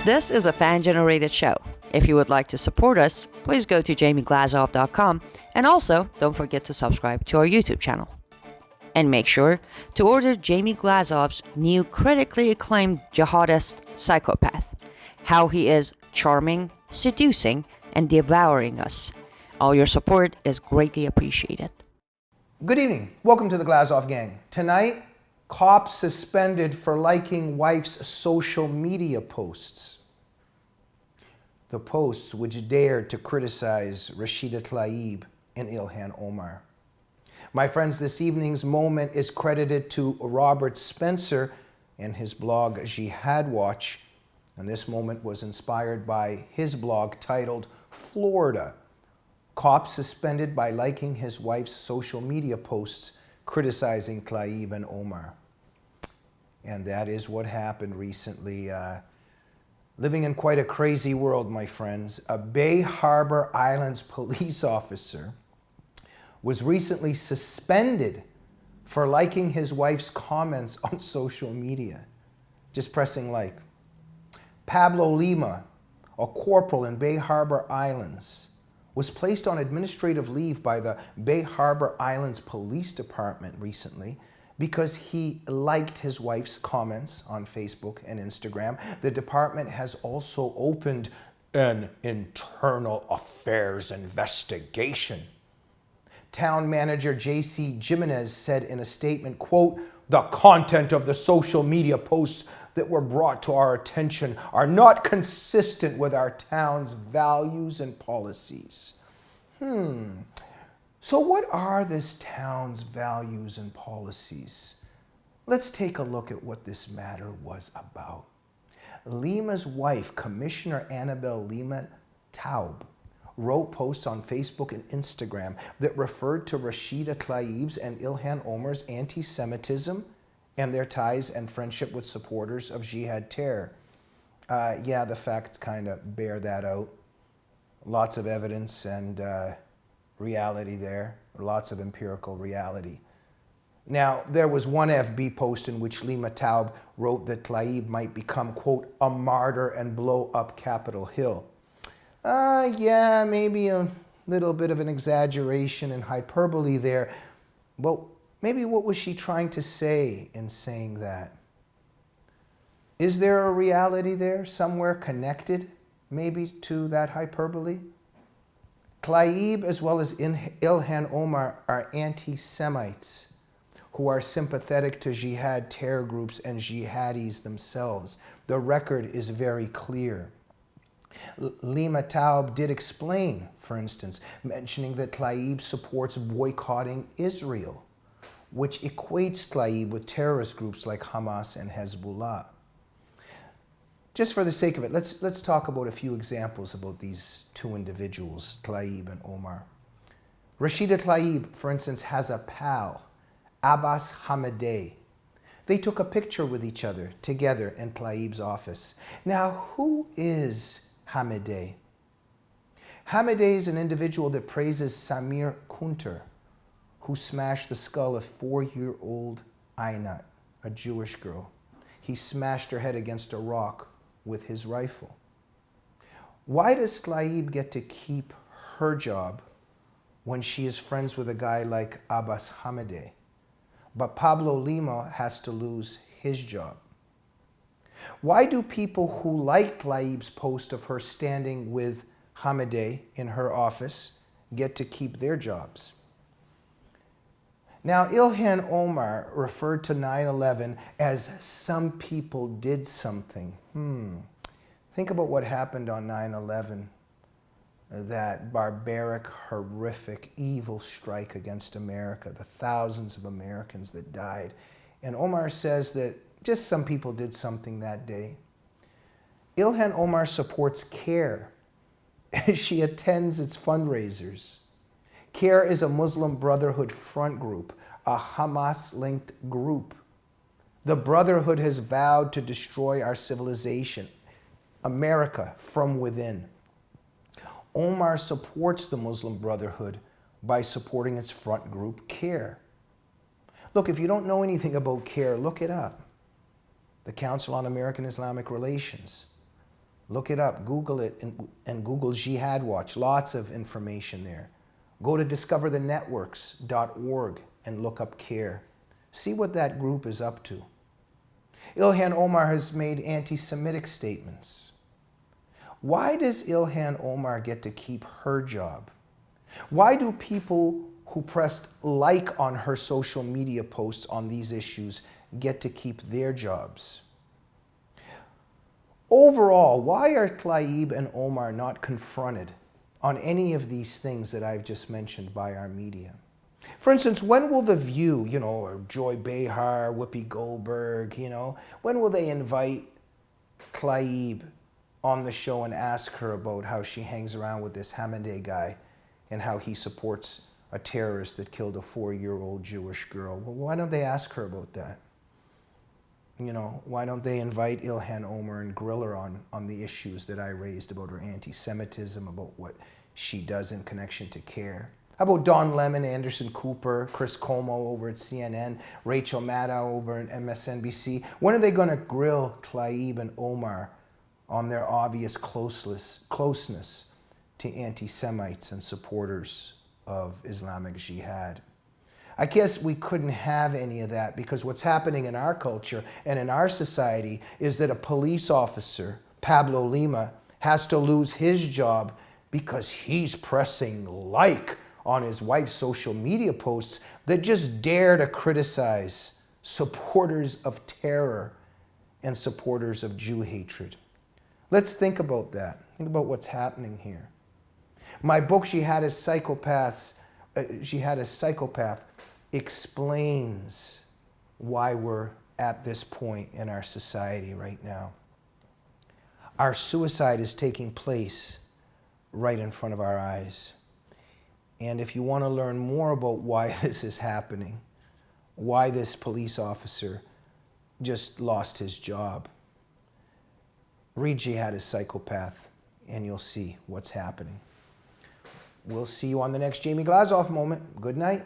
This is a fan-generated show. If you would like to support us, please go to jamieglazov.com and also don't forget to subscribe to our YouTube channel. And make sure to order Jamie Glazov's new critically acclaimed jihadist psychopath, how he is charming, seducing, and devouring us. All your support is greatly appreciated. Good evening. Welcome to the Glazov Gang. Tonight, cops suspended for liking wife's social media posts. The posts which dared to criticize Rashida Tlaib and Ilhan Omar. My friends, this evening's moment is credited to Robert Spencer and his blog Jihad Watch, and this moment was inspired by his blog titled Florida. Cop suspended by liking his wife's social media posts criticizing Tlaib and Omar. And that is what happened recently. Living in quite a crazy world, my friends. A Bay Harbor Islands police officer was recently suspended for liking his wife's comments on social media. Just pressing like. Pablo Lima, a corporal in Bay Harbor Islands, was placed on administrative leave by the Bay Harbor Islands Police Department recently because he liked his wife's comments on Facebook and Instagram. The department has also opened an internal affairs investigation. Town manager J.C. Jimenez said in a statement, quote, "The content of the social media posts that were brought to our attention are not consistent with our town's values and policies." So what are this town's values and policies? Let's take a look at what this matter was about. Lima's wife, Commissioner Annabelle Lima Taub, wrote posts on Facebook and Instagram that referred to Rashida Tlaib's and Ilhan Omar's anti-Semitism and their ties and friendship with supporters of jihad terror. Yeah, the facts kind of bear that out. Lots of evidence and reality there, lots of empirical reality. Now, there was one FB post in which Lima Taub wrote that Tlaib might become, quote, a martyr and blow up Capitol Hill. Yeah, maybe a little bit of an exaggeration and hyperbole there, but maybe what was she trying to say in saying that? Is there a reality there somewhere connected maybe to that hyperbole? Tlaib as well as Ilhan Omar are anti-Semites who are sympathetic to jihad terror groups and jihadis themselves. The record is very clear. Lima Taub did explain, for instance, mentioning that Tlaib supports boycotting Israel, which equates Tlaib with terrorist groups like Hamas and Hezbollah. Just for the sake of it, let's talk about a few examples about these two individuals, Tlaib and Omar. Rashida Tlaib, for instance, has a pal, Abbas Hamideh. They took a picture with each other together in Tlaib's office. Now, who is Hamideh? Hamideh is an individual that praises Samir Kunter, who smashed the skull of 4-year-old Aynat, a Jewish girl. He smashed her head against a rock with his rifle. Why does Tlaib get to keep her job when she is friends with a guy like Abbas Hamideh? But Pablo Lima has to lose his job. Why do people who like Tlaib's post of her standing with Hamideh in her office get to keep their jobs? Now, Ilhan Omar referred to 9/11 as some people did something. Think about what happened on 9/11, that barbaric, horrific, evil strike against America, the thousands of Americans that died. And Omar says that just some people did something that day. Ilhan Omar supports CARE. She attends its fundraisers. CARE is a Muslim Brotherhood front group, a Hamas-linked group. The Brotherhood has vowed to destroy our civilization, America, from within. Omar supports the Muslim Brotherhood by supporting its front group, CARE. Look, if you don't know anything about CARE, look it up. The Council on American Islamic Relations. Look it up, Google it, and Google Jihad Watch. Lots of information there. Go to discoverthenetworks.org and look up CARE. See what that group is up to. Ilhan Omar has made anti-Semitic statements. Why does Ilhan Omar get to keep her job? Why do people who pressed like on her social media posts on these issues get to keep their jobs? Overall, why are Tlaib and Omar not confronted on any of these things that I've just mentioned by our media? For instance, when will The View, or Joy Behar, Whoopi Goldberg, when will they invite Tlaib on the show and ask her about how she hangs around with this Hamadeh guy and how he supports a terrorist that killed a 4-year-old Jewish girl? Well, why don't they ask her about that? Why don't they invite Ilhan Omar and grill her on the issues that I raised about her anti-Semitism, about what she does in connection to CARE? How about Don Lemon, Anderson Cooper, Chris Como over at CNN, Rachel Maddow over at MSNBC? When are they going to grill Tlaib and Omar on their obvious closeness to anti-Semites and supporters of Islamic Jihad? I guess we couldn't have any of that because what's happening in our culture and in our society is that a police officer, Pablo Lima, has to lose his job because he's pressing like on his wife's social media posts that just dare to criticize supporters of terror and supporters of Jew hatred. Let's think about that. Think about what's happening here. My book, She Had a Psychopath, explains why we're at this point in our society right now. Our suicide is taking place right in front of our eyes. And if you want to learn more about why this is happening, why this police officer just lost his job, read Jihad is Psychopath and you'll see what's happening. We'll see you on the next Jamie Glazov moment. Good night.